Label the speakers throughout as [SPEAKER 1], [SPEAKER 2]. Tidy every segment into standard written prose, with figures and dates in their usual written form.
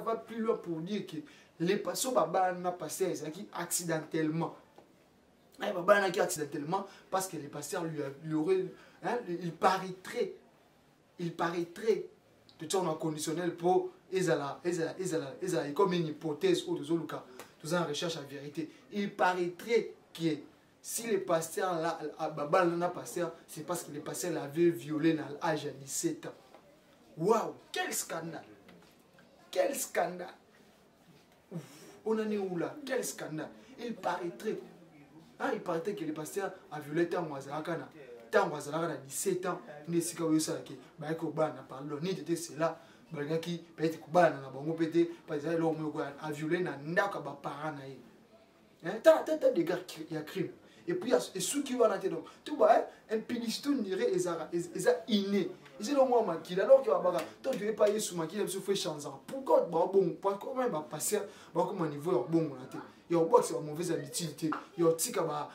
[SPEAKER 1] va plus loin pour dire que les patients n'a passé accidentellement. Accidentellement parce que les pasteurs lui auraient, hein, il paraîtrait tout ça on a conditionnel pour comme une hypothèse ou tout ça en recherche à vérité. Il paraîtrait que si les pasteurs là c'est parce que les pasteurs l'avaient violé dans l'âge de 17 ans. Waouh, quel scandale! Quel scandale! Ouf, on en est où là? Quel scandale! Il paraîtrait que les pasteurs a violé tant à 17 ans, ni si vous savez que ni de cela, qui peut-être a violé tant de gars qui a crime. Et puis, ceux qui vont en attendre, tout va, un péniston dirait, ils sont innés. Ils sont au moins qui alors que toi tu veux pas y soumettre, il se fait changer. Pourquoi bon, pourquoi même passer, comment niveau bon il y a aussi une mauvaise habitude, il y a aussi ma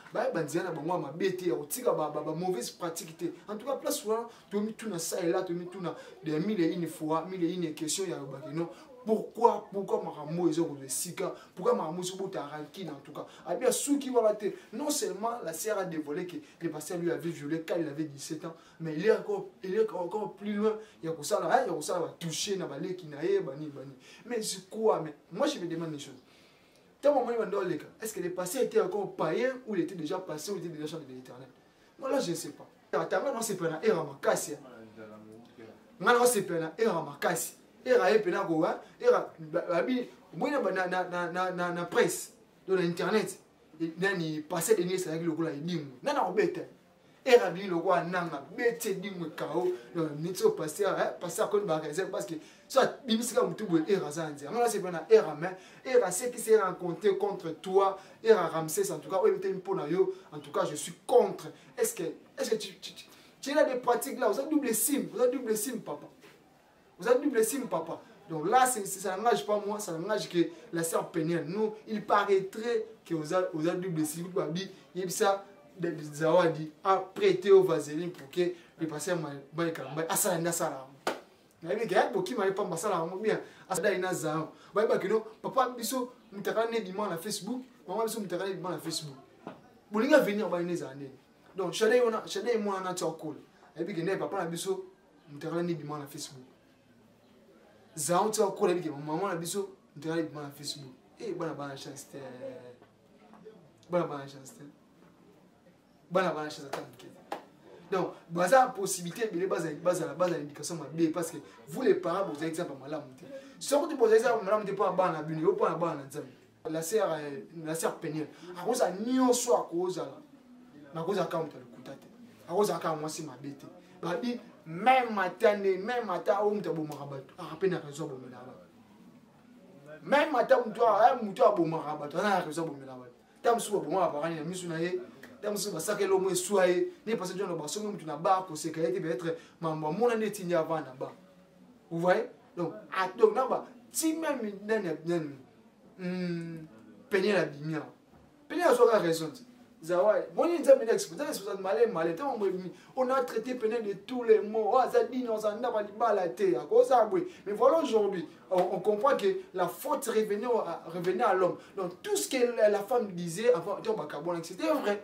[SPEAKER 1] bête, il y a aussi mauvaise pratique. En tout cas, place souvent, tu mets tout dans ça et là, tu mets tout dans des mille et une fois, mille et une questions, il y a non. Pourquoi Maramo ils ont le Sika, pourquoi Maramo se bout à Rankin en tout cas. Ah bien, ceux qui vont la tête, non seulement la sœur a dévoilé que le pasteur lui avait violé quand il avait 17 ans, mais il est encore plus loin. Il y a ça là, va toucher dans balai qui n'a bani. Mais c'est quoi? Mais moi je me demande une chose. Est-ce que le pasteur était encore païen ou il était déjà passé ou il était déjà chanté de l'éternel? Moi là je ne sais pas. Attends, c'est pas un erreur makasi. Maintenant c'est pas un erreur makasi. Era epena ko wa era babi mwina na presse dans internet nani passer de nier avec le kola edimu nana obeta era bi le kwa nanga bete dimu kao no nitso passer ko ba raison parce que soit bimisika mutu bo era zanzi ngala c'est pas era mais era c'est qui s'est rencontré contre toi era Ramsès en tout cas ouais mpona yo en tout cas je suis contre. Est-ce que tu as des pratiques là, vous avez double sim papa. Vous avez double sim, papa. Donc là, ça n'engage pas moi, ça n'engage que la sœur pénienne. Nous, il paraîtrait que vous avez double sim. Il y a ça, Zawadi a prêté au vaseline pour que les patients m'aient calmé. Ah, ça n'a pas il y a beaucoup qui m'ont pas passé là, bien. Ah, ça n'a pas papa, biso, nous t'avons dit à Facebook. Maman, biso, nous t'avons dit à Facebook. Vous voulez venir à une année. Donc, chacun et moi, on a un cool. Et puis, papa, biso, nous t'avons dit à Facebook. Zao tu as quoi avec maman la biso tu as dit Facebook et bonne chance bonne chance donc baza possibilité de base l'éducation parce que vous les parents vous avez exemple malade soit vous posez ça malade pas bana buni ou pas bana la sœur pénienne à cause nio soit à cause là na cause à quand tu le coûtate à cause à quand moi c'est ma bête babi même matin où tu as beau marabat à peine raison pour me laver même matin où tu as beau marabat on a raison pour me laver tam sou bon à parler na misu na ye tam sou ça que l'homme soyez n'est pas dans le bassin où tu n'as pas que c'est qu'elle peut être maman mon année tinia avant là-bas vous voyez donc là-bas si même peigner la bimia peigner a soit raison. On a traité de tous les mots. Mais voilà aujourd'hui, on comprend que la faute revenait à l'homme. Donc tout ce que la femme disait avant, c'était vrai.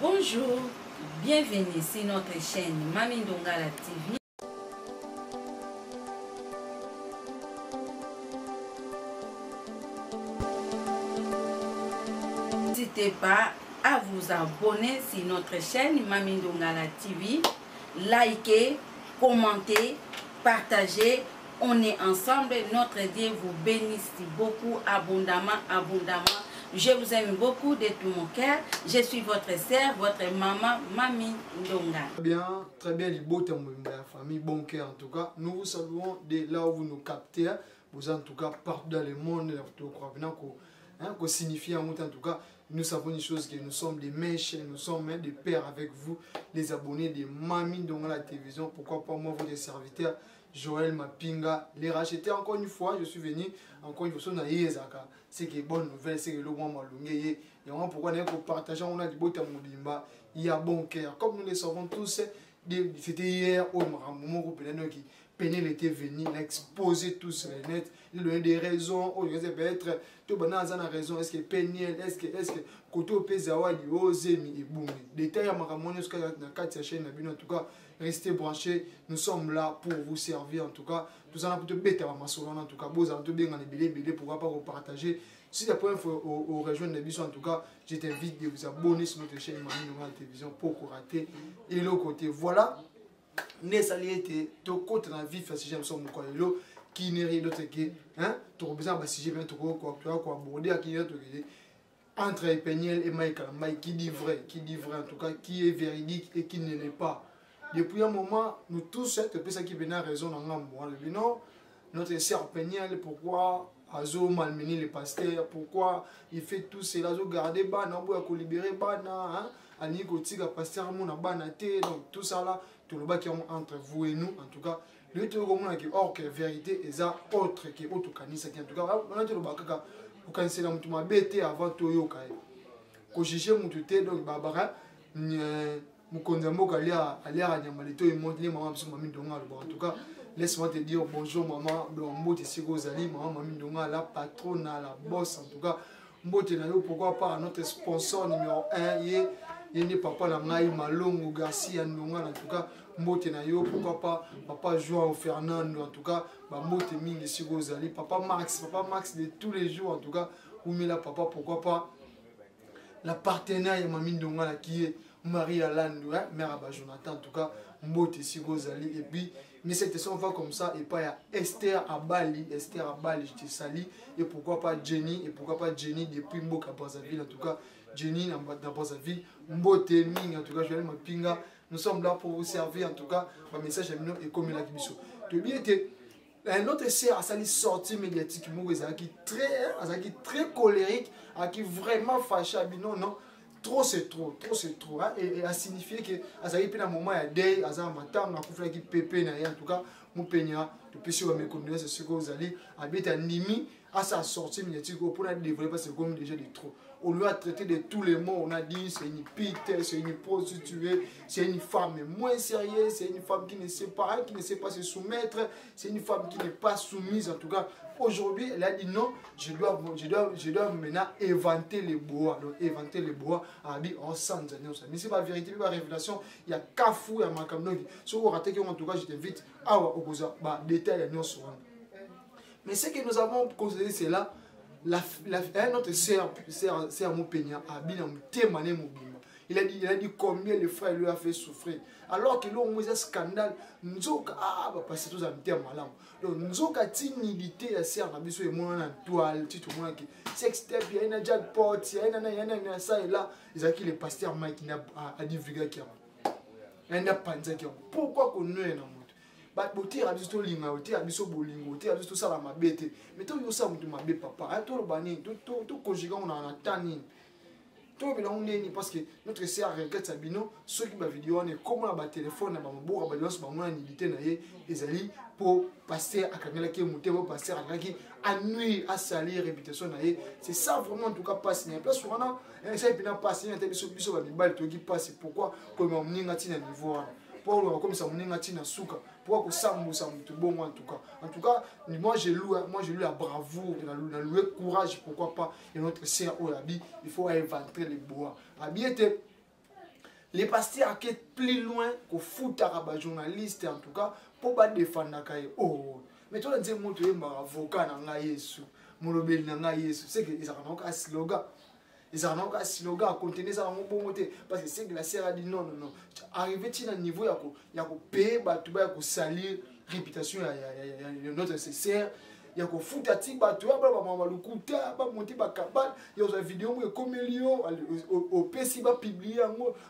[SPEAKER 2] Bonjour, bienvenue sur notre chaîne Mami Ndongala TV. N'hésitez pas à vous abonner sur notre chaîne Mami Ndongala TV, likez, commentez, partagez. On est ensemble. Notre Dieu vous bénisse beaucoup abondamment. Je vous aime beaucoup de tout mon cœur. Je suis votre sœur, votre maman, Mami Ndongala.
[SPEAKER 1] Très bien, les beaux témoins de la famille, bon cœur en tout cas. Nous vous saluons de là où vous nous captez. Vous en tout cas partout dans le monde, qu'on signifie en tout cas. Nous savons une chose, que nous sommes des mèches, nous sommes des pères avec vous, les abonnés de Mami Ndongala Télévision. Pourquoi pas moi, votre serviteur Joël Mapinga, les racheter encore une fois. Je suis venu encore une fois sur Naïezaka. C'est que bonne nouvelle, c'est que le roi Malungé. Et on pourquoi nous partageons, on a du beau Tamoulimba, il y a bon cœur. Comme nous le savons tous, c'était hier au Maramoumo, Peniel était venu, il a exposé tout sur le net, il a donné des raisons, oh, peut-être, tout le monde a raison, est-ce que Peniel, est-ce que, Koto Pezawa, il ose, et boum. Détail à Maramon, jusqu'à la 4 chaîne, en tout cas, restez branchés, nous sommes là pour vous servir, en tout cas, tout ça, pour te bêter à ma en tout cas, vous avez tout bien, pourquoi pas vous partager. Si la première fois au rejoindre les en tout cas, je t'invite à vous abonner sur notre chaîne Mamie Ndonga Télévision pour vous rater. Et l'autre côté, voilà. Ne saliete to côté dans la vie facile j'aime son quoi lo qui n'est rien d'autre que hein tu as besoin de si j'ai bien tout quoi aborder à qui entre Peniel et Michael Mike qui dit vrai en tout cas qui est véridique et qui ne l'est pas. Depuis un moment nous tous cette personne qui venait raison dans moi le non notre sœur Peniel pourquoi Azo malmené les pasteurs pourquoi il fait tout cela Azo garder bana pour libérer bana hein ani kotika pasteur mon na bana té donc tout ça là tout le bas qui entre vous et nous en tout cas le tout comme qui or que vérité et ça autre qui autre kanisa qui en tout cas on a tout le bas kaka pour canceller mutu mabete avant to yoka ko juger mutu té donc babara mukonza mboka alia nyamalito et monte les maman biso Mamie Ndonga en tout cas laisse-moi te dire bonjour maman mbote siko zali maman Mamie Ndonga la patronne la boss en tout cas mbote na yo pourquoi pas notre sponsor numéro 1 yé papa la ngai Malongo Garcia Ndonga en tout cas mbote na yo pourquoi pas papa Joao Fernando en tout cas ba mbote mingi siko zali papa Max de tous les jours en tout cas ou mais là papa pourquoi pas la partenaire ya Mamie Ndonga qui est Marie Alando hein mère à Jonathan en tout cas mbote siko zali et puis mais cette question va comme ça et pas il y a Esther Abali je te salue et pourquoi pas Jenny depuis Mboka Brazzaville en tout cas Jenny dans Brazzaville mbote mingi en tout cas je vais m'apinga nous sommes là pour vous servir en tout cas ma message est mignon et comme il a dit tu bien que un autre sœur a sali sortie médiatique qui très colérique qui vraiment fâché non trop c'est trop hein? Et a signifié que azali pe na moment ya deuil azama matanga kufula ki pepe na en tout cas mon peigna depuis sur mes condoléances ce que vous allez habiter nimi à sa sortie médiatique pour la développer parce que comme déjà de trop on lui a traité de tous les mots on a dit c'est une pite c'est une prostituée c'est une femme moins sérieuse c'est une femme qui ne sait pas se soumettre c'est une femme qui n'est pas soumise en tout cas aujourd'hui elle a dit non je dois maintenant inventer les bois donc inventer les bois a dit en sans mais c'est pas vérité pas révélation il y a Kafou il y a Makamno si vous ratez en tout cas je t'invite à opposer bah détail à nous sur mais ce que nous avons considéré c'est là notre sœur Mopenia a bien témoigné mobile. Il a dit combien le frère lui a fait souffrir. Alors que l'on a un scandale, nous avons passé tous en termes malins. Donc nous avons timidité à sœur Nabiso et moi en toile, tout le monde qui sextape, il y a un jackpot, il y a ça et là, ils ont qui le pasteur Mike a divulgué qui a un panza qui a pourquoi qu'on est dans bah botir abiso linga botir abiso bolingo botir abiso sala mabete mais to yo sa mutu mabe papa a to bani to conjuguer on a tani to bila on neni parce que notre sœur regrette Sabino ceux qui ba vidéo on est comme ba téléphone na ba mboka ba nyonso ba mona nilité na ye ezali pour passer à kangela ki muté pour passer à kaki à nuire à salir réputation na ye c'est ça vraiment en tout cas passe na place on a ça et puis na passe na biso ba mibal to qui passe pourquoi comme on ninga tina niveau pour comme ça on ninga tina suka pour que ça me bon en tout cas moi j'ai lu la bravoure le courage pourquoi pas et notre sœur Olabi il faut inventer les bois Abi était les pasteurs qui est plus loin qu'au foot arabe journaliste en tout cas pour pas défendre oh mais toi dis moi tu es avocat na Yesu molobeli na Yesu c'est que ils ont un slogan ils ont un slogan à contenir ça mon bon côté parce que c'est que la sœur a dit non arrivé à un niveau il y a payer batu ba ko salir réputation il y a notre sœur il y a ko futa ti batu ba mama lukuta ba monter ba kabal il y a une vidéo comme Elio au PC ba publier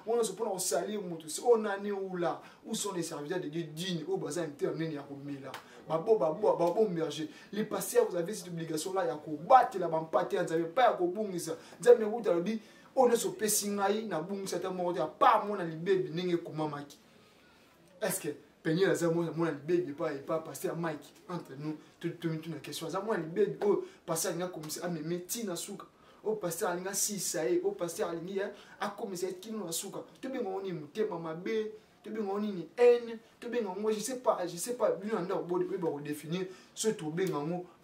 [SPEAKER 1] on se prend au salir mutu on a né où là où sont les serviteurs de Dieu dignes au bazar internet ya ko mela babo merger les pasteurs vous avez cette obligation là ya ko battre la bampate nzambe pas ya ko bungisa nzambe wuta lobi on est sur PC ngai na bungisa ta mo ya pas mona libebi ninge komamaki est-ce que Peniel a zamo mona libebi pas pasteur Mike entre nous tout une question zamo libebi oh pasteur nga comme ça mais tina suka au pasteur alinga si ça est au pasteur alingi a commencé kino suka to be ngoni mutema mabe tu bien on ni haine, tu bien moi je sais pas, bien on doit redéfinir ce tout bien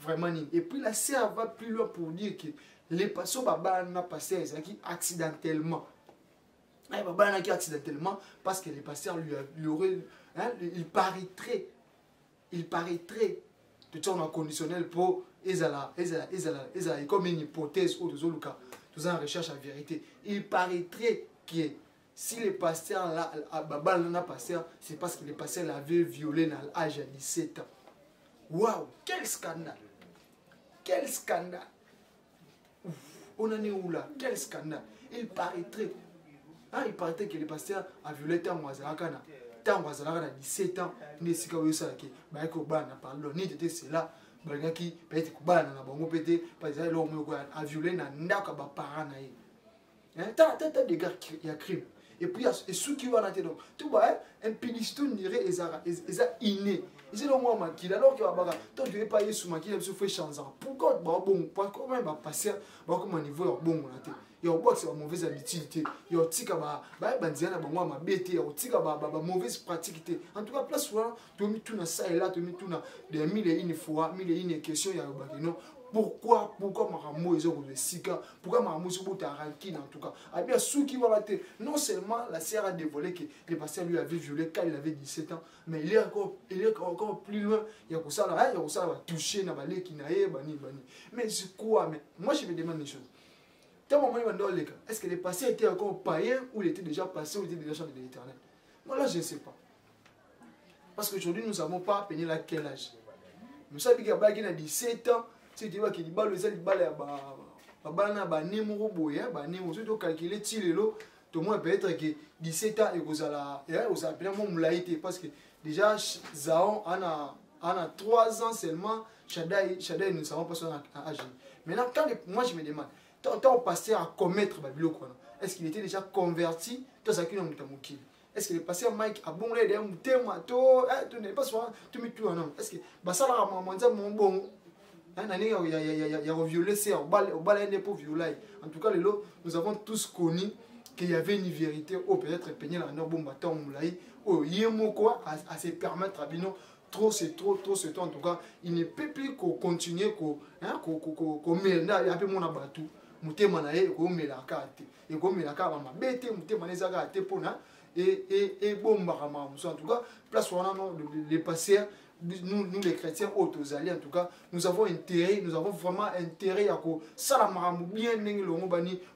[SPEAKER 1] vraiment ni. Et puis la sœur va plus loin pour dire que les passos baba n'a passé accidentellement. Baba n'a accidentellement parce que les pasteurs lui auraient, hein, il paraîtrait de ton conditionnel pour comme une hypothèse ou de Zoluka, tout ça en recherche à vérité. Il paraîtrait que si les pasteurs là, Baba n'a pasteur, c'est parce que les pasteurs l'avaient violé dans l'âge de 17 ans. Waouh, quel scandale! Quel scandale! Ouf, on en est où là? Quel scandale! Il paraîtrait que les pasteurs a violé tant Wazalakana. Tant Wazalakana a 17 ans, il est là. Balaki peut-être kubana na bango pété par exemple l'homme a violé na ndaka ba parents na ye. Tant des gars il y a crime. Et puis et ceux qui vont à donc tu vois un pénisto dirait ezara inné. Ils sont moi makila alors que baba toi tu veux pas yesu makila se fait changer. Pourquoi ba bon pas quand même ba passer ba comme niveau bon na te. Il y a box ba mauvaise habitude, il y a tika ba banzia na bango ma bête, il y a tika ba mauvaise pratique. En tout cas place souvent tu mis tout na ça et là tu mis tout na des mille et une fois, mille et une questions il y a ba non. Pourquoi Maramo ils ont le sika, pourquoi Maramo se bout à rankin en tout cas. Ah bien ceux qui vont rater, non seulement la sœur a dévoilé que les pasteurs lui avaient violé quand il avait 17 ans, mais il est encore plus loin. Il y a que ça là, il y a que ça va toucher na balé qui naé bani. Mais c'est quoi? Mais moi je me demande une chose. Est-ce que les pasteurs étaient encore païens ou ils étaient déjà passés ou ils étaient déjà chantés de l'Éternel? Moi là je ne sais pas. Parce qu'aujourd'hui nous ne savons pas peigner à quel âge. Nous savons qu'il y a 17 ans. Si tu vois qu'il y a des balles, il y a des balles, il y a des calculer tout le monde peut-être que 17 ans et vous appelez mon moulaïté parce que déjà Zahon a 3 ans seulement, Shaddai nous ne savons pas son âge. Maintenant, moi je me demande, tant pasteur à commettre Babylone, est-ce qu'il était déjà converti? Est-ce que le pasteur Mike a bon l'air d'un thème, tu n'es pas souvent, tu mets tout en homme. Est-ce que Bassala a mon bon? Il y a violé, c'est au bal pour violer. En tout cas, nous avons tous connu qu'il y avait une vérité, ou peut-être peigner la norme bâton moulaï, ou yémoko à se permettre à bino. Trop c'est trop. En tout cas, il ne peut plus continuer qu'on mêle. Il y a un peu mon abatou. Moutemanae, qu'on mêle la carte. Et qu'on mêle la carte, ma bête, moutemanae, ça a été pour là. Et bon, en tout cas, place où on a les passeurs. Nous les chrétiens autosaliens, en tout cas, nous avons vraiment intérêt à que ça bien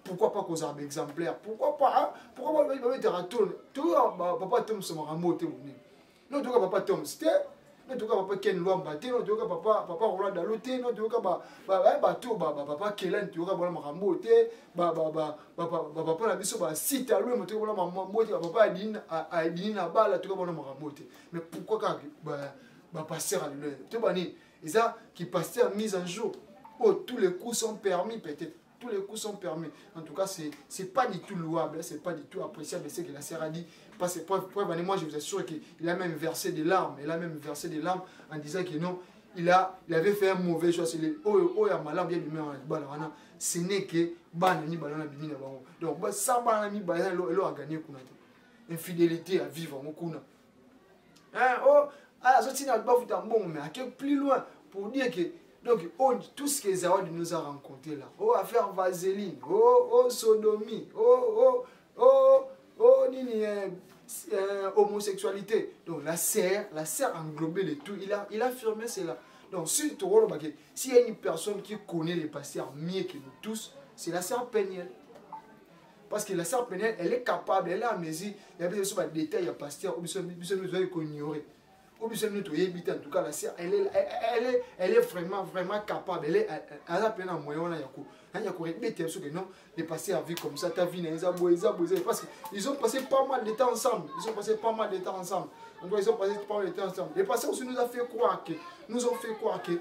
[SPEAKER 1] pourquoi pas qu'aux arbres exemplaires, pourquoi pas mettre tout papa Tom se marambo non tout papa Tom c'était non tout papa Ken Luamba non tout papa Roland Daloté non tout papa Kellen tout papa marambo papa la biso ba site à lui moto wala marambo papa Adine na bala tout papa marambo mais pourquoi pasteur à l'heure. Tu vois, et ça qui pasteur mise en jour. Oh, tous les coups sont permis peut-être. Tous les coups sont permis. En tout cas, c'est pas du tout louable, c'est pas du tout appréciable ce que la sœur a dit. Parce que moi je vous assure qu'il a même versé des larmes. Il a même versé des larmes en disant que non, il avait fait un mauvais choix. Oh, il a malade bien lui en ce n'est que banani balana bimina bango. Donc ça banani balana lo a gagné kuna. Infidélité à vivre en kuna. Hein, oh ah, ça n'a pas foutu un bon, mais à quel plus loin pour dire que donc tout ce que Zawad nous a rencontré là, affaire vaseline, sodomie, homosexualité. Donc la sœur englobé le tout, il a affirmé cela. Donc si y a une personne qui connaît les pasteurs mieux que nous tous, c'est la sœur Peniel. Parce que la sœur Peniel, elle est capable, elle a à mesure, il y a des détails, il y a pasteur, nous doit ignorer. En tout cas, la sœur, elle est vraiment capable. Elle a plein de moyens. Les pasteurs vivent comme ça, ta vie, parce qu'ils ont passé pas mal de temps ensemble. Ils ont passé pas mal de temps ensemble. Les pasteurs aussi nous ont fait croire qu'il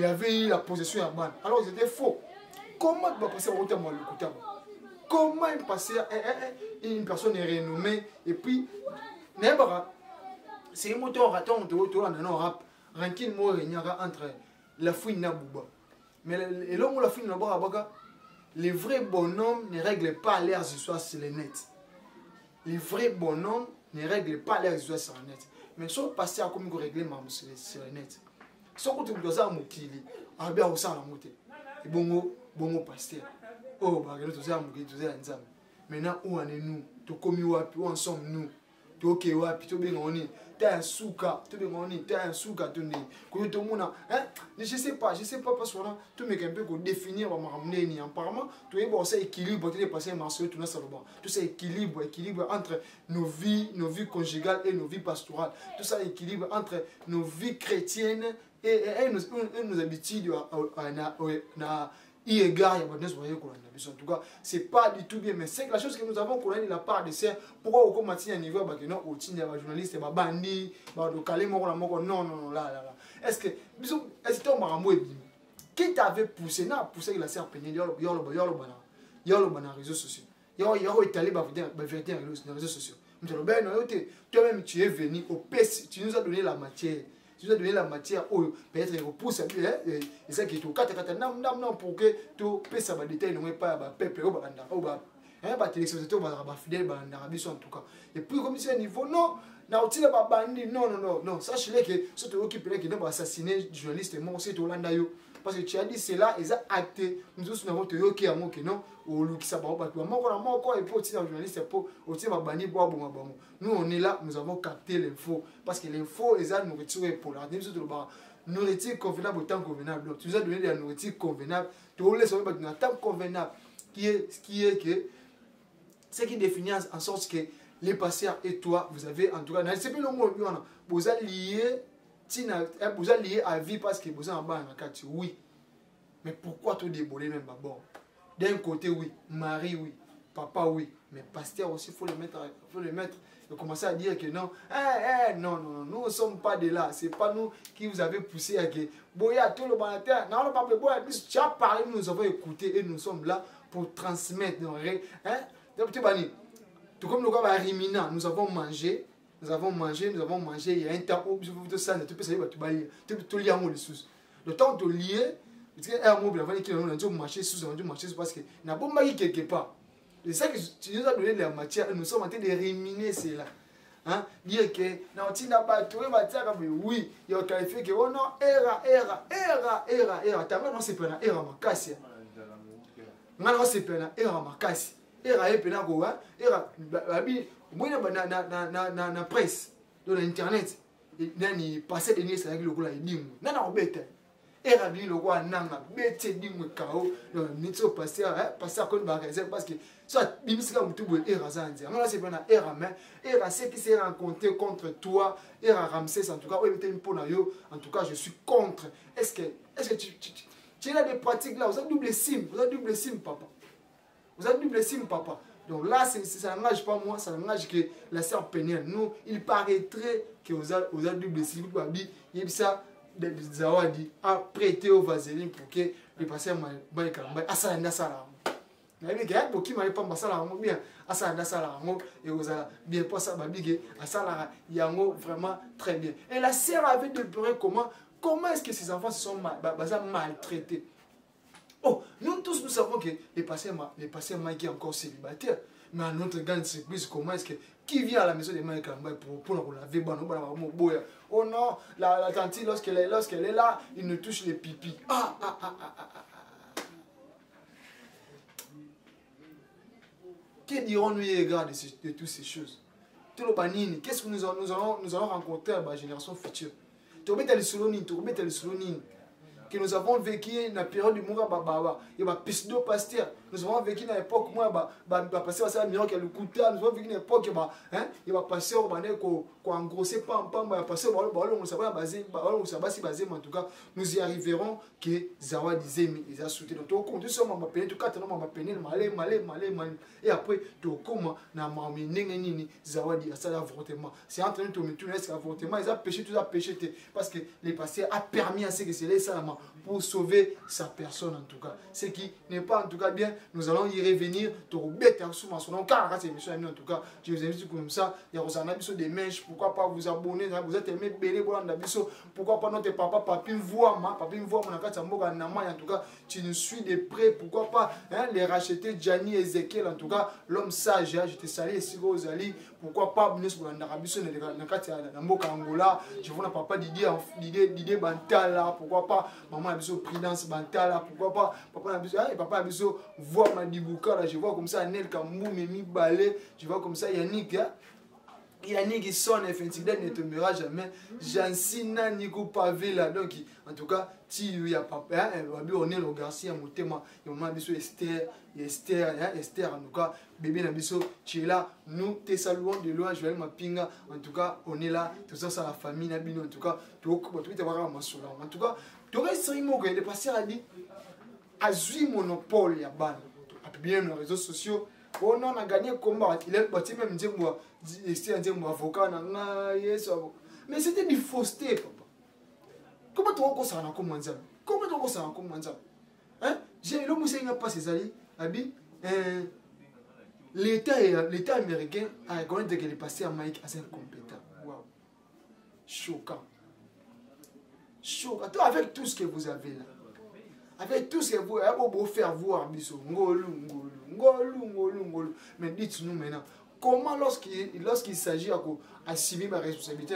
[SPEAKER 1] avait eu la possession à ban. Alors c'était faux. Comment tu vas passer au temps le comment une personne est renommée et puis c'est un moteur raton de rap rankin mo entre la fouine et Bouba. Mais l'homme ou la fouine les vrais bonhommes ne règlent pas leurs histoires sur le net. Les vrais bonhommes ne règle pas les réseaux sur le net. Mais si on passe à comme régler sur le net. Si on continue à mokili, on bien au sang la montée. Et bon pasteur. Oh, bah, nous tous ensemble. Maintenant, où en est nous? Tu commis où en sommes nous? Tu ok wapi? Tu bien on est. T'as un souka, tu bien on est. T'as un souka, tu n'es. Quand tu monde, hein? Je sais pas parce que là, tu me un peu pour définir, on m'a ramené ni apparemment. Tu es bon, c'est équilibre. Tu es passé marché, tu n'as pas le bon. Tout ça équilibre entre nos vies conjugales et nos vies pastorales. Tout ça équilibre entre nos vies chrétiennes et nos habitudes en tout cas, c'est pas du tout bien, mais c'est la chose que nous avons connue de la part de ces. Pourquoi au commentaire à niveau bah que non, au tine des journalistes, bah bandi, bah de caler non là. Est-ce que ton maramou est qui t'avait poussé la serre pénée yolo bana réseaux sociaux. Yolo étalé bah vérité dans les réseaux sociaux. Ben non, toi-même tu es venu au PS, tu nous as donné la matière. Tu nous as donné la matière où peut-être repousse et ça qui est tout non pour que tu puisses savoir détail non pas peuple au banda au bas téléspectateur fidèle en tout cas. Et puis comme c'est un niveau non na otile ba bandi non sache-le que ce te occupe qui va assassiner journaliste mon c'est Hollanda yo parce que tu as dit c'est là ils ont acté nous avons te yoki à mon que non au look ça ba ba moi et puis aussi journaliste pour aussi ba bandi bon nous on est là nous avons capté l'info parce que l'info ils ont nourriture pour la nous tout le bas nourriture convenable autant convenable donc tu nous as donné de la nourriture convenable tu laisses on ba temps convenable qui est que ce qui définit en sorte que les patients et toi vous avez en tout cas c'est plus le mot vous allez lié à vie parce que vous avez un bas oui mais pourquoi tout déboulé même d'abord d'un côté oui mari oui papa oui mais pasteur aussi faut le mettre et commencer à dire que non non nous ne sommes pas de là c'est pas nous qui vous avez poussé à que boya tout le banataire non pas boya tu as parlé nous avons écouté et nous sommes là pour transmettre tout comme le gars Rimina, nous avons mangé, il y a un temps où tu peux ça, tu peux savoir tu peux lier les sous. Le temps de lier, tu sais un mot bien qui on a marché sous parce que n'a pas marqué quelque part. C'est ça que tu nous as donné de la matière, nous sommes en train de réminer cela. Hein? Dire que non, tu n'as pas trouvé matière oui, il y a qualifié que oh non, era. T'as même non c'est pas na era makasi. Ngana c'est pas na era makasi. Era epena go era babi mwina na presse dans internet nani passer de nisa avec le gola idimu nana obeta era bi lo kwa nanga bete dimu kao nitso passer comme ba réserve parce que ça bimisika mutubu era zanzi ngana c'est pas na era mais era c'est qui s'est rencontré contre toi era Ramsès en tout cas obeta impona yo en tout cas je suis contre est-ce que tu as des pratiques là vous avez double sim papa. Vous avez double sim, papa. Donc là, ça n'engage pas moi, ça n'engage que la sœur pénienne. Nous, il paraîtrait que vous avez double sim. Il y a ça, Zawadi a prêté au vaseline pour que les patients m'aient calmé. Asana Salam. Il y a beaucoup qui m'ont pas Salam bien. Asana Salam. Et vous avez bien pas ça, Babigé. Asana Yango, vraiment très bien. Et la sœur avait déploré comment est-ce que ces enfants se sont maltraités. Oh, nous tous nous savons que les patients qui sont encore célibataires, mais à notre grande surprise, comment est-ce que qui vient à la maison de Mike pour laver oh non, la tante lorsqu'elle est là, il nous touche les pipis. Que dirons-nous égard de toutes ces choses? Tout le banini, qu'est-ce que nous allons rencontrer à la génération future? Tu remets les solonines, que nous avons vécu dans la période du Moura Baba, il y a pseudo pasteur. Nous avons vécu dans l'époque où passer à miracle le couteau, nous avons vécu dans l'époque il va passer au bané ko engrosser pam va passer au ballon, on s'est basé en tout cas nous y arriverons que Zawa disait mais ils a sauté donc on dit ça m'a peine tout cas m'a peine malé et après tout comment na mami nini Zawa dit ça l'avortement c'est en train de tourner tout est-ce l'avortement ils a péché parce que les pasteurs a permis à ce que c'est ça pour sauver sa personne en tout cas. Ce qui n'est pas en tout cas bien, nous allons y revenir. En tout cas, je vous invite comme ça. Il y a des mèches, pourquoi pas vous abonner, vous êtes aimé belé, pourquoi pas notre papa, papi voit moi, en tout cas, tu nous suis de près, pourquoi pas les racheter, Gianni, Ezekiel, en tout cas, l'homme sage, je te salue, si vous allez, pourquoi pas, je vois papa Didier Bantala, pourquoi pas, maman Prudence Bantala, pourquoi pas, papa Abiso voit Madibouka, là, je vois comme ça, Nel Kambou, Mimi Balé, je vois comme ça, Yannick, Yannick qui sonne, effectivement, ne tombera jamais. Jansina Nico Pavé là, donc en tout cas, si il y a papa, on est le Garcia, mon thème, il y a Esther, en tout cas, bébé Nabiso, tu es là, nous te saluons de loin, Joël Mapinga, en tout cas, on est là, tout ça, c'est la famille Nabino, en tout cas, tu es en tout cas, tu aurais essayé de passer à dire, à jouer monopole, il y a ban, bien les réseaux sociaux. On a gagné combat, il est parti même dire moi, avocat, mais c'était du fausseté, papa. Comment tu as ça comment ça? Comment tu as ça comment ça? Hein? J'ai l'homme qui n'a pas ses alliés, l'État américain a reconnu qu'il est passé à Mike assez incompétent. Waouh. Choquant. Choquant. Avec tout ce que vous avez là. Avec tout ce que vous avez faire voir, mais dites-nous maintenant, comment lorsqu'il s'agit d'assumer ma responsabilité,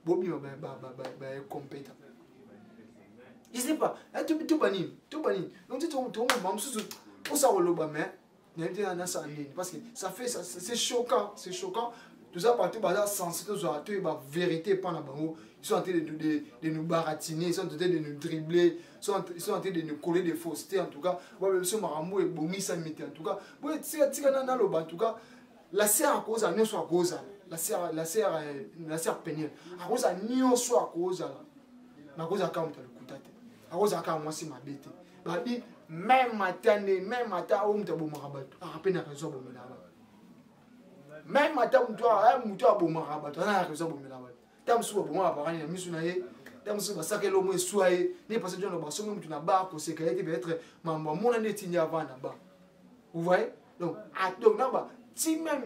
[SPEAKER 1] Bobby est compétent. Je ne sais pas, tout banni. Donc tu pour ça, parce que ça fait, c'est choquant, Tout ça partout, sensé, la vérité, ils sont en train de nous baratiner, ils sont en train de nous dribbler, ils sont en train de nous coller des faussetés, en tout cas. En tout cas, la serre à cause, nous soit à cause, la serre pénible, à cause, nous soit à cause, à cause, à cause, à cause, à cause, ma bête. Même matin, on t'a beau marabat, à peine à raison, même matin, on t'a beau marabat, à raison, tam suba bon apparemment na misu na ye tam suba sake lo mo soye ne parce que John ba so mu tuna ba ko sécurité peut être mambo mona ne tinya va na ba vous voyez donc namba ti même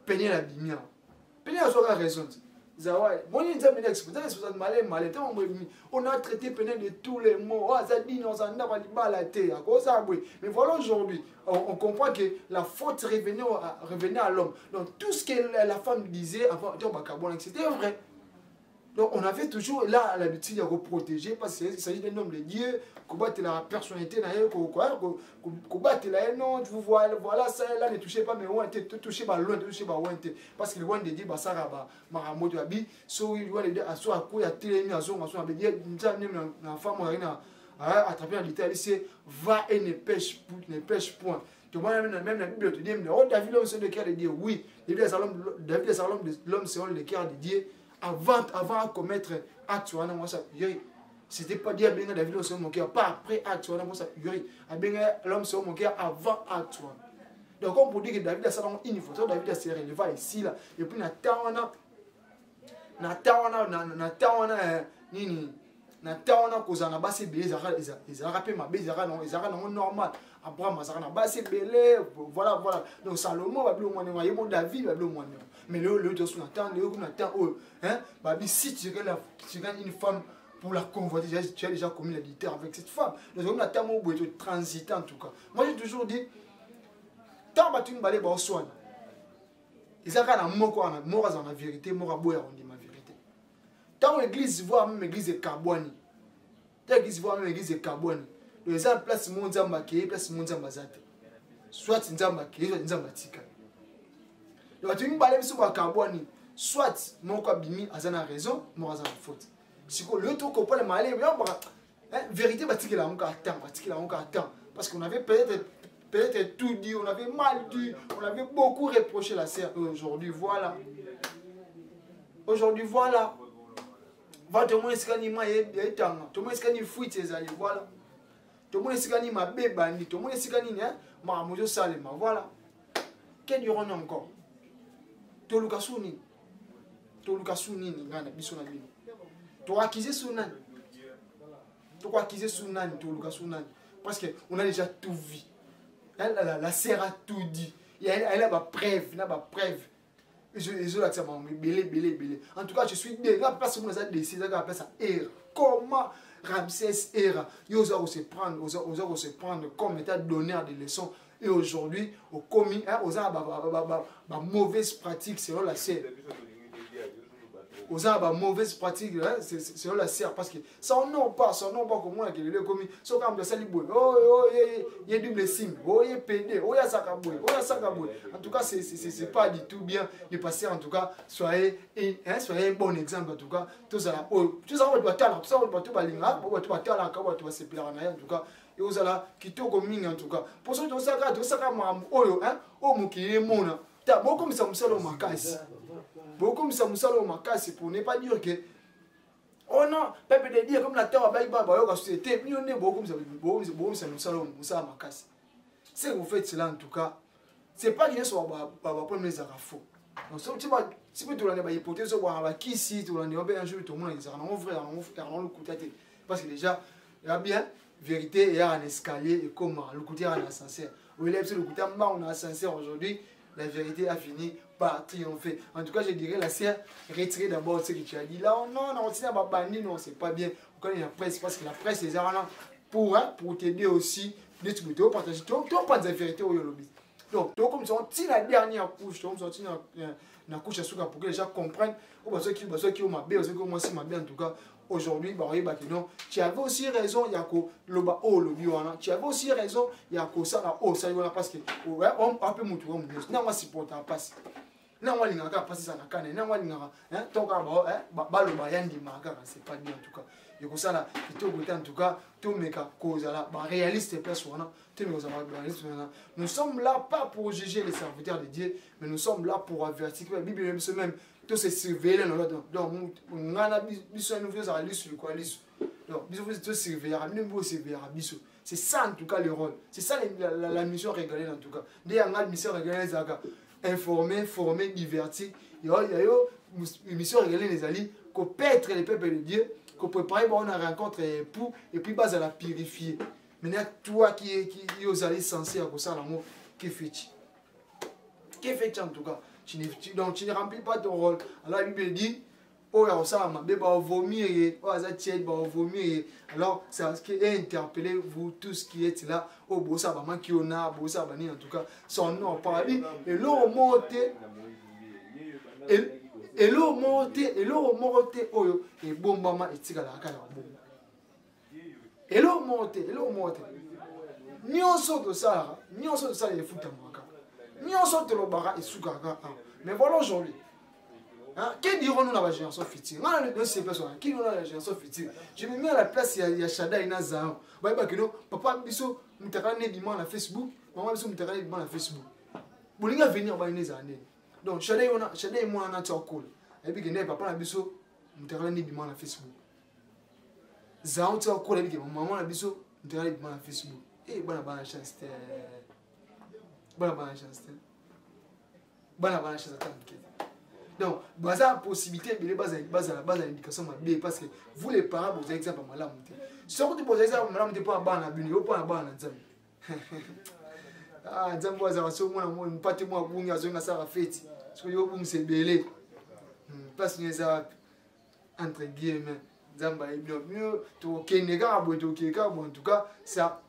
[SPEAKER 1] peine la bimia peine a so raison zawa bon ni nzambe l'expérience c'est malé tant on a traité peine de tous les mots ça dit non ça n'a pas la terre à cause ça mais voilà aujourd'hui on comprend que la faute revenait à l'homme. Donc tout ce que la femme disait avant, c'était vrai. Donc on avait toujours là l'habitude de protéger parce qu'il s'agit d'un homme de Dieu, combattre la personnalité, combattre la non, vous voilà ça là ne touchez pas mais on était touché par loin, touché par loin parce que le loin de Dieu ça va maramoto abi so il doit aider à soi à quoi il y a télé à son abi Dieu na femme attraper la littérature, c'est va et ne pêche point. Tu vois, même la Bible te dit, David l'homme c'est le cœur de Dieu. Oui, David est l'homme selon le cœur de Dieu. Avant de commettre acte, c'était pas dire que David l'homme selon mon cœur, pas après acte, l'homme selon mon cœur avant acte. Donc on peut dire que David a ça dans une photo, David a ses relevés ici là. Et puis na tawana kozana basi belé ezara pe mabe ezara non normal Abraham azara basi belé voilà donc Salomon va bien moins yebo David va bien moins mais le dos na temps hein babi si tu regardes une femme pour la convoiter tu as déjà commis l'adultère avec cette femme donc on a tellement beau transitant en tout cas moi j'ai toujours dit tant batu balé ba soin ezaka na moko na mora za na vérité mora boya on dit ma vérité. Tant l'église voit même l'église de Kabouani. Tant l'église voit même l'église de Kabouani. Le exemple place Monzamba qui est place Monzamba Zate. Soit Nzamba qui est soit Nzamba Tika. Donc tu me balais sur Kabouani. Soit mon kabimi azana raison, mon azana faute. Si le tout comprend le malais, vérité batique la encore attend parce qu'on avait peut-être tout dit, on avait mal dit, on avait beaucoup reproché la sœur. Aujourd'hui voilà. Va te moins skani ma yetanga to moins skani fuite ezali voilà to moins skani ma bebani to moins skani ne ma mojo salema voilà quel diront encore to lukasuni ni ngana biso na bino Tu as acquis sous nani. Tu as acquis sous nani, tu as sous nani. Parce qu'on a déjà tout vu. La sœur a tout dit. Elle a ma preuve, elle a ma preuve. En tout cas, je suis désolé. La personne qui a décidé de faire ça, comment Ramsès era, ils osent se prendre comme état donneur de leçons. Et aujourd'hui, au commis, aux mauvaise pratique selon la sœur. Aux mauvaise pratique selon la sœur. Parce que ça non pas comme moi qui est commis. Ça comme de saliboy. Oh, il y a double sim. Oh, il y a PD. Oh, il y a sakaboy. Oh, il y a sakaboy. En tout cas, c'est pas du tout bien de passer. En tout cas, soyez un bon exemple. En tout cas, tout ça, tout ça, on doit t'aller. Tout ça, on doit tout balinga. On doit t'aller. On doit se plaire en arrière. En tout cas, et vous allez quitter au coming. En tout cas, pour ça, tout ça, mam. Oh, mon qui est mon. T'as beaucoup comme ça, me salo ma casse. Beaucoup comme ça, me salo ma casse pour ne pas dire que oh non, peuple de dire comme la terre va bailler la société, mais on est beaucoup comme ça, nous salo ma casse. Si vous faites cela en tout cas, c'est pas que soit prendre les faux. Donc si vous avez une hypothèse qui ici, tu as un jour tout le monde est vrai, on le côté parce que déjà il y a bien vérité, il y a un escalier et comment le côté un ascenseur. Vous le côté en bas on a un ascenseur aujourd'hui. La vérité a fini par triompher. En tout cas, je dirais la sœur, retirez d'abord ce que tu as dit. Là, non, non, c'est pas bien. Vous connaissez la presse, parce que la presse est là pour t'aider aussi. Tu peux partager. Tu n'as pas de vérité au lobby. Donc, comme ça, on la dernière couche, on sortit la couche à souka pour que les gens comprennent. Ceux qui ont ma bien, ceux qui ont moi aussi ma bien, en tout cas. Aujourd'hui, tu avais aussi raison, il y a tu avais aussi raison, il y a ça, parce que on peut montrer, non, moi, c'est pour ta passe. Non, moi, il passer ça dans le non, moi, c'est pas bien en tout cas. Et comme ça, en tout cas, tout le cause là, réaliste, nous sommes là pas pour juger les serviteurs de Dieu, mais nous sommes là pour avertir. La Bible même, tout se surveiller. Donc, on a besoin de nous aller sur quoi. Donc, nous surveiller, c'est ça en tout cas le rôle. C'est ça la mission régalée en tout cas. Dès la mission régalée, informer, former, divertir. Il y a une mission régalée les alliés, qu'on pètre les peuples de Dieu, qu'on prépare une rencontre pour et puis base à la purifier. Maintenant, toi qui es aux alliés censés à ça, l'amour, que fais-tu? Que fais-tu en tout cas? Donc tu ne remplis pas ton rôle. Alors la Bible dit, oh ça m'a vomir, oh ça tient vomir. Alors c'est ce qui est interpellé vous tous qui êtes là, oh bossa maman qui on a, bossa bani en tout cas, son nom paradis et l'eau monté et l'eau monté oh et bon maman et tika la kala bon. Et l'eau monté. Nyonso de ça les fout à moi. Nyonso de l'obara et sougaga. Mais voilà aujourd'hui. Que dirons-nous dans la génération future? Qui nous dans la génération future? Je me mets à la place, il y a Shada et Nazar. Papa Bisso, nous t'avons dit à Facebook. Maman Bisso, nous t'avons dit à Facebook. Vous voulez venir dans les années. Donc, Shada et moi, on a été en cool. Et puis, papa Bisso, nous t'avons dit à Facebook. Zao, tu as en cool. Et puis, maman Bisso, nous t'avons dit à Facebook. Et bonne chance. Bonne chance. Donc, la possibilité de base à l'éducation, parce que vous les parents, vous avez exemple à malade. Si vous posez exemple à malade, vous pas à vous pas à ban ah, Nzambo a so moi pas moi bunga zonga ça fête. Parce que yo bung c'est belé. Parce que ça entre guillemets Nzamba mieux to kenega boto keka bon en tout cas ça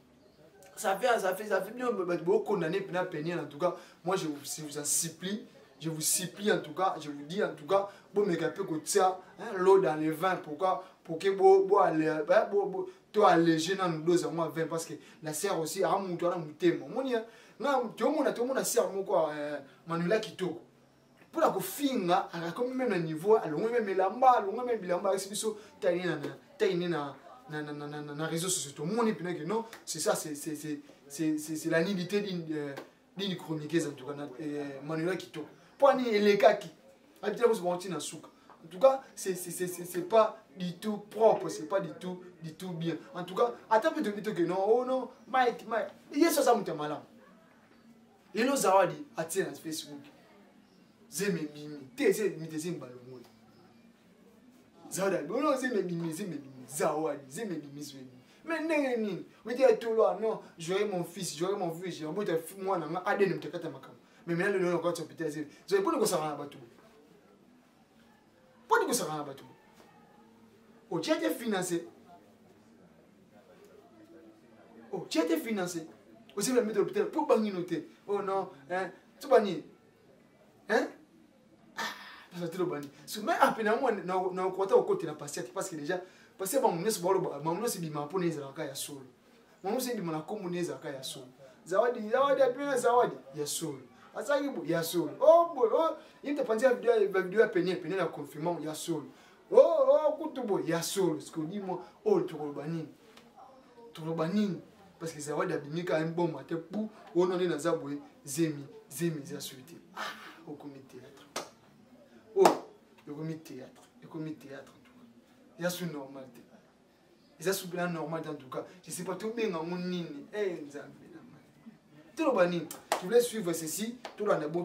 [SPEAKER 1] fait bien beaucoup condamner pour peiner en tout cas moi je vous supplie. Je vous supplie en tout cas, je vous dis en tout cas, bon mais qu'un peu que ça, l'eau dans les vins, pourquoi pour que toi alléger dans nous deux à moi 20 parce que la serre aussi a mon toit mon thème. Mon ya, tout le monde a serre mon quoi Manuela Kito. Pour la finga, à comme même le niveau, à l'on même lamba, l'on même bilamba c'est biso taïna na réseaux sociaux. Tout le monde est que non, c'est ça c'est la nudité d'une chroniqueuse en tout cas Manuela Kito. Les cas qui en tout cas c'est pas du tout propre, c'est pas du tout bien en tout cas attends peut te que non oh non Mike il y a ça muté malade et nous zawadi atie na Facebook zeme mimi tese mitezi mbalongo zawadi bono zemebimizi zawadi mais nini wetu atolo non j'aurai mon fils j'aurai mon fils j'ai envie de moi na adene mtekata makam mais maintenant le encore sur peut-être je vais pas ko sara batu pas ko sara batu o tu as financé oh tu as financé aussi le mettre l'hôpital pour bangi noter oh non hein tu bani hein ça te le bani mais après moi na côté au côté na patiente parce que déjà parce que mamuno si bima pona ezalaka ya solo mamuno si bima na komune ezalaka ya solo zawadi apena zawadi ya solo asaki bo ya solo oh boy oh inte panzia video ya penye na confirmant ya solo oh kutubo ya solo ce que dit moi oh turobanini parce que zawadi abimika un bon matin pour on en est dans za boy zemi za suite au comité théâtre oh le comité théâtre il y a ce normal. Il y a ce plan normal en tout cas. Je ne sais pas tout bien en mon nini. Eh, tout le bani. Tu voulais suivre ceci, tout le bon